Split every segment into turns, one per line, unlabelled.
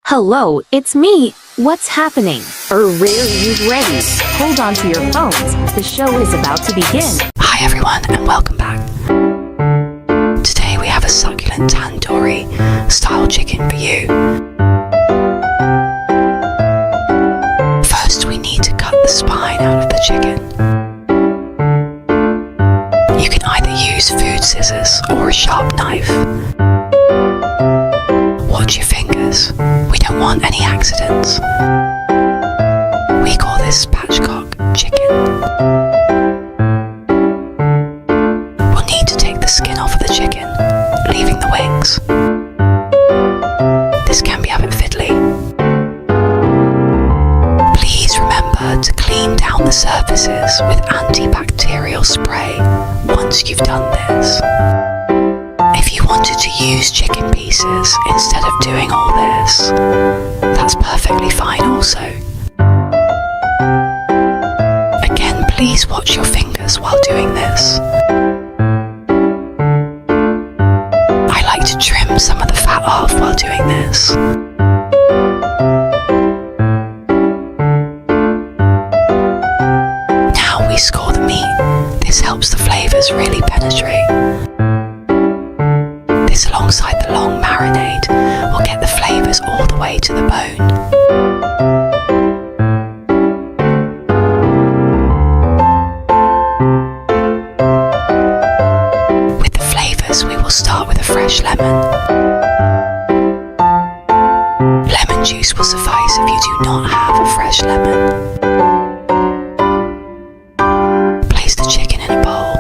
Hello, it's me. What's happening? Rare you ready? Hold on to your phones. The show is about to begin.
Hi everyone and welcome back. Today we have a succulent tandoori style chicken for you. First we need to cut the spine out of the chicken. You can either use food scissors or a sharp knife. Watch your fingers. We don't want any accidents. We call this spatchcock chicken. We'll need to take the skin off of the chicken, leaving the wings. This can be a bit fiddly. Please remember to clean down the surfaces with antibacterial spray once you've done this. If you wanted to use chicken pieces instead of doing all this, that's perfectly fine also. Again, please watch your fingers while doing this. I like to trim some of the fat off while doing this. Now we score the meat. This helps the flavours really penetrate. This alongside the long marinade will get the flavours all the way to the bone. With the flavours we will start with a fresh lemon. Lemon juice will suffice if you do not have a fresh lemon. Place the chicken in a bowl.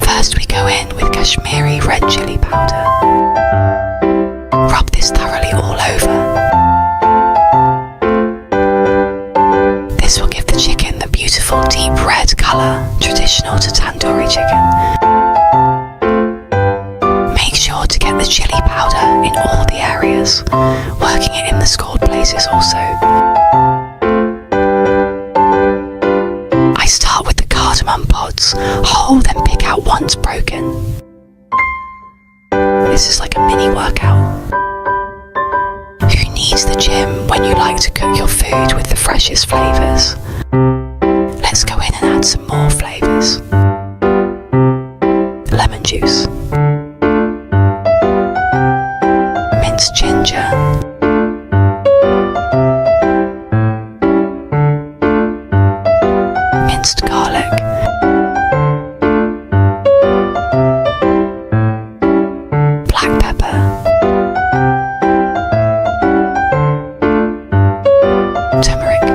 First we go in with Kashmiri red chili powder. Rub this thoroughly all over. This will give the chicken the beautiful deep red colour traditional to tandoori chicken. Make sure to get the chili powder in all the areas, working it in the scored places also. I start with the cardamom pods, whole then pick out once broken. This is like a mini workout. Who needs the gym when you like to cook your food with the freshest flavours? Let's go in and add some more flavours. Lemon juice. Minced ginger. Minced garlic. Black pepper. Turmeric.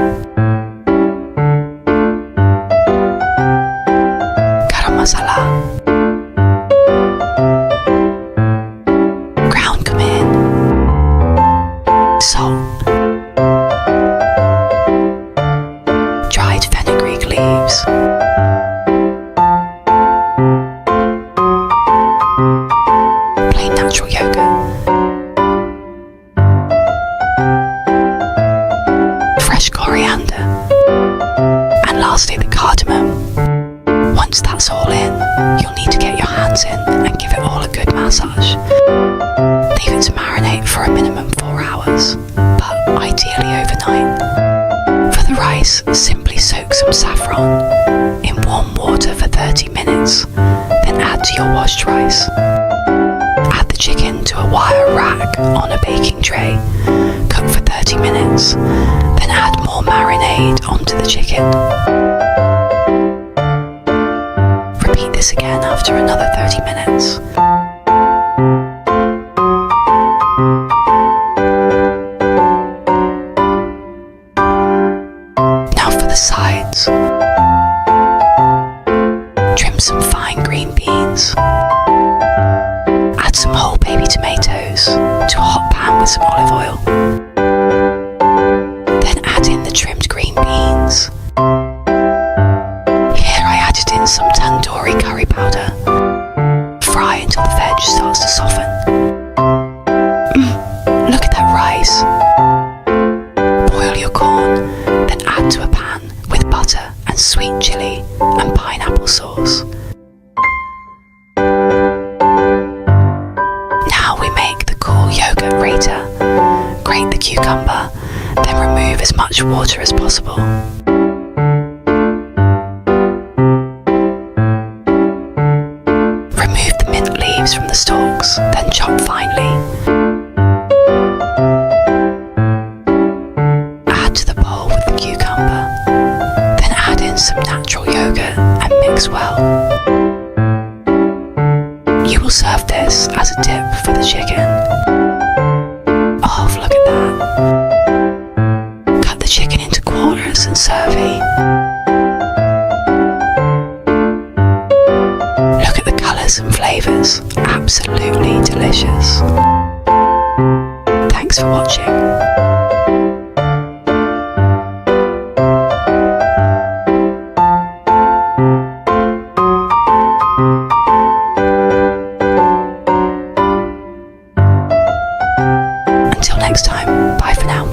Garam masala. Ground cumin. Salt. Dried fenugreek leaves. Plain natural yogurt. Fresh coriander. And lastly the cardamom. Once that's all in, you'll need to get your hands in and give it all a good massage. Leave it to marinate for a minimum 4 hours, but ideally overnight. For the rice, simply soak some saffron in warm water for 30 minutes, then add to your washed rice. Add the chicken to a wire rack on a baking tray, cook for 30 minutes, then add more marinade onto the chicken. Repeat this again after another 30 minutes. Now for the sides. Trim some fine green beans. Add some whole baby tomatoes to a hot pan with some olive oil. Then add in the trimmed green beans. Here I added in some tandoori curry powder. Fry until the veg starts to soften. Look at that rice. Boil your corn, then add to a pan with butter and sweet chilli and pineapple sauce. Now we make the cool yogurt grater. Grate the cucumber, then remove as much water as possible. Remove the mint leaves from the stalks, then chop finely. Add to the bowl with the cucumber, then add in some natural yogurt and mix well. You will serve this as a dip for the chicken. Oh, look at that. Cut the chicken into quarters and serve. Look at the colours and flavours. Absolutely delicious. Thanks for watching. Until next time, bye for now.